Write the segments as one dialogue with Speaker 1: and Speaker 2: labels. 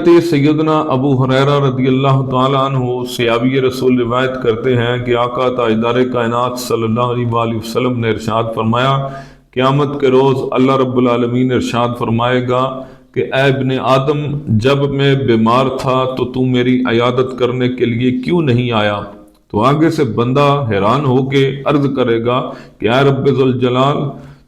Speaker 1: हज़रत सैयदना अबू हुरैरा रज़ी अल्लाह ताला अन्हु सहाबी रसूल रिवायत करते हैं कि आका ताजदार कायनात सल्लल्लाहु अलैहि वसल्लम ने इरशाद फरमाया, क़यामत के रोज़ अल्लाह रब्बुल आलमीन इरशाद फरमाएगा कि ऐ इब्ने आदम, जब मैं बीमार था तो तू मेरी इयादत करने के लिए क्यों नहीं आया? तो आगे से बंदा हैरान होके अर्ज करेगा कि ऐ रब्बे ज़ुल जलाल,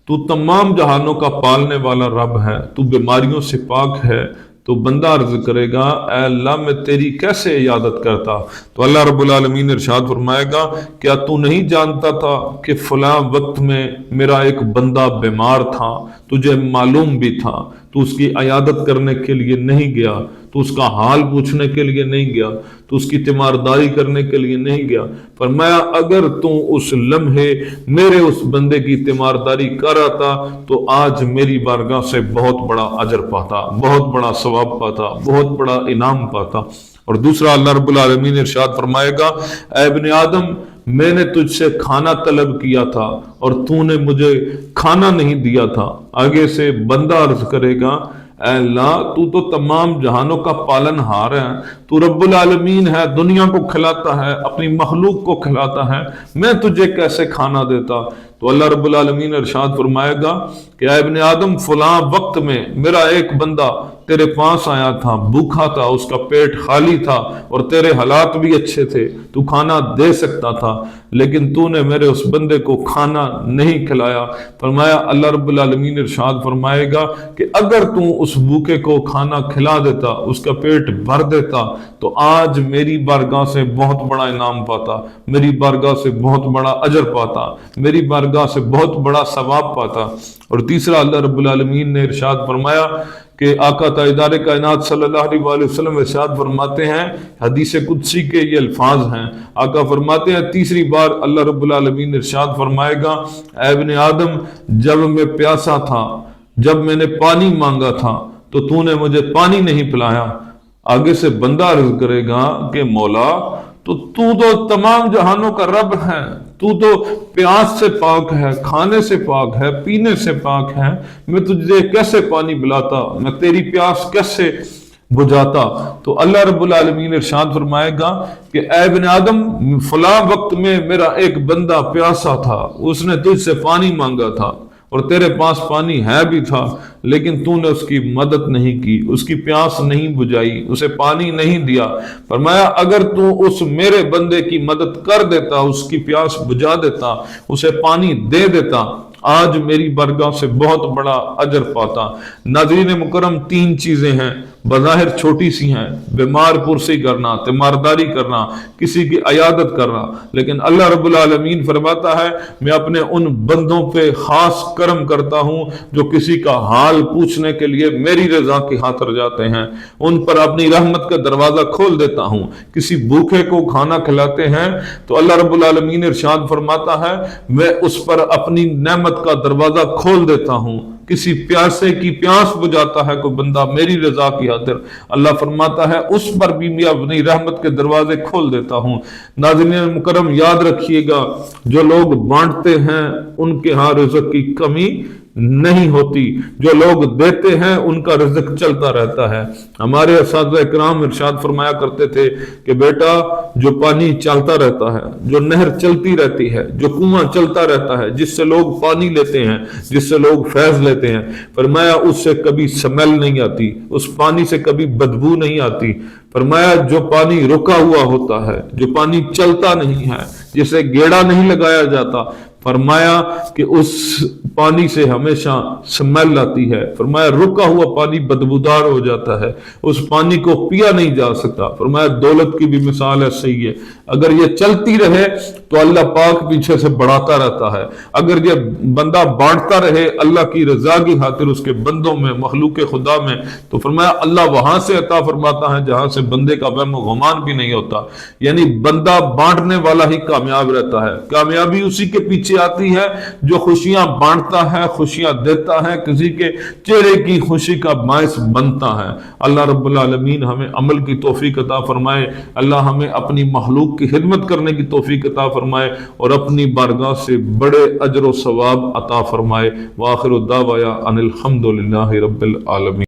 Speaker 1: तू तमाम जहानों का पालने वाला रब है, तू बीमारियों से पाक है। तो बंदा अर्ज करेगा, ऐ अल्लाह, मैं तेरी कैसे इयादत करता? तो अल्लाह रब्बुल आलमीन इरशाद फरमाएगा, क्या तू नहीं जानता था कि फलां वक्त में मेरा एक बंदा बीमार था, तुझे मालूम भी था, तू उसकी इयादत करने के लिए नहीं गया, तो उसका हाल पूछने के लिए नहीं गया, तो उसकी तीमारदारी करने के लिए नहीं गया। फरमाया, अगर तू उस लम्हे मेरे उस बंदे की तीमारदारी कर आता तो आज मेरी बारगाह से बहुत बड़ा अजर पाता, बहुत बड़ा सवाब पाता, बहुत बड़ा इनाम पाता। और दूसरा अल्लाह रब्बुल आलमीन इरशाद फरमाएगा, ऐ इब्ने आदम, मैंने तुझसे खाना तलब किया था और तूने मुझे खाना नहीं दिया था। आगे से बंदा अर्ज करेगा, ऐ अल्लाह, तू तो तमाम जहानों का पालनहार है, तू रब्बुल आलमीन है, दुनिया को खिलाता है, अपनी मखलूक को खिलाता है, मैं तुझे कैसे खाना देता? तो अल्लाह रब्बुल आलमीन इरशाद फरमाएगा कि ऐ इब्ने आदम, फलां वक्त में मेरा एक बंदा तेरे पास आया था, भूखा था, उसका पेट खाली था और तेरे हालात भी अच्छे थे, तू खाना दे सकता था, लेकिन तूने मेरे उस बंदे को खाना नहीं खिलाया। फरमाया, अल्लाह रब्बुल आलमीन इरशाद फरमाएगा कि अगर तू उस भूखे को खाना खिला देता, उसका पेट भर देता, तो आज मेरी बारगाह से बहुत बड़ा इनाम पाता, मेरी बारगाह से बहुत बड़ा अजर पाता, मेरी बारगाह से बहुत बड़ा सवाब पाता। और तीसरा अल्लाह रब्बुल आलमीन ने इरशाद फरमाया कि आका ताजदार कायनात सल्लल्लाहु अलैहि वसल्लम इरशाद फरमाते हैं, हदीस कुदसी के ये अल्फाज हैं, आका फरमाते हैं, तीसरी बार अल्लाह रब्बुल आलमीन इरशाद फरमाएगा, ऐ इब्ने आदम, जब मैं प्यासा था, जब मैंने पानी मांगा था तो तूने मुझे पानी नहीं पिलाया। आगे से बंदा अर्ज करेगा कि मौला, तो तू तो तमाम जहानों का रब है, तू तो प्यास से पाक है, खाने से पाक है, पीने से पाक है, मैं तुझे कैसे पानी पिलाता, मैं तेरी प्यास कैसे बुझाता? तो अल्लाह रब्बुल आलमीन इरशाद फरमाएगा कि ऐ इब्ने आदम, फलां वक्त में मेरा एक बंदा प्यासा था, उसने तुझसे पानी मांगा था और तेरे पास पानी है भी था, लेकिन तूने उसकी मदद नहीं की, उसकी प्यास नहीं बुझाई, उसे पानी नहीं दिया। फरमाया, अगर तू उस मेरे बंदे की मदद कर देता, उसकी प्यास बुझा देता, उसे पानी दे देता, आज मेरी बरगाह से बहुत बड़ा अजर पाता। नाज़रीन मुकर्रम, तीन चीजें हैं, बज़ाहिर छोटी सी हैं, बीमार पुरसी करना, तीमारदारी करना, किसी की इयादत करना, लेकिन अल्लाह रब्बुल आलमीन फरमाता है, मैं अपने उन बंदों पे खास करम करता हूं जो किसी का हाल पूछने के लिए मेरी रजा की खातिर जाते हैं, उन पर अपनी रहमत का दरवाजा खोल देता हूं। किसी भूखे को खाना खिलाते हैं तो अल्लाह रब्बुल आलमीन इरशाद फरमाता है, मैं उस पर अपनी नेमत का दरवाजा खोल देता हूं। किसी प्यासे की प्यास बुझाता है कोई बंदा मेरी रजा की खातिर, अल्लाह फरमाता है उस पर भी मैं अपनी रहमत के दरवाजे खोल देता हूं। नाज़रीन मुकर्रम, याद रखिएगा, जो लोग बांटते हैं उनके यहाँ रिज़्क़ की कमी नहीं होती, जो लोग देते हैं उनका रिज़्क़ चलता रहता है। हमारे उस्ताद इकराम इरशाद फरमाया करते थे कि बेटा, जो पानी चलता रहता है, जो नहर चलती रहती है, जो कुआं चलता रहता है, जिससे लोग पानी लेते हैं, जिससे लोग फैज़ लेते हैं, फरमाया उससे कभी स्मेल नहीं आती, उस पानी से कभी बदबू नहीं आती। फरमाया जो पानी रुका हुआ होता है, जो पानी चलता नहीं है, जिसे गेड़ा नहीं लगाया जाता, फरमाया कि उस पानी से हमेशा स्मेल आती है। फरमाया रुका हुआ पानी बदबूदार हो जाता है, उस पानी को पिया नहीं जा सकता। फरमाया दौलत की भी मिसाल ऐसे ही है, अगर ये चलती रहे तो अल्लाह पाक पीछे से बढ़ाता रहता है, अगर ये बंदा बांटता रहे अल्लाह की रजा की खातिर उसके बंदों में, मखलूक खुदा में, तो फरमाया अल्लाह वहां से अता फरमाता है जहां से बंदे का वहम गुमान भी नहीं होता। यानी बंदा बांटने वाला ही कामयाब रहता है, कामयाबी उसी के पीछे आती है जो खुशियां बांटता है, खुशियां देता है, किसी के चेहरे की खुशी का बायस बनता है। अल्लाह रब्बुल आलमीन हमें अमल की तौफीक अता फरमाए, अल्लाह हमें अपनी मखलूक की खिदमत करने की तौफीक अता फरमाए और अपनी बारगाह से बड़े अजर व सवाब अता फरमाए। व आखिरु दावाया अनिल हम्दुलिल्लाहि रब्बिल आलमीन।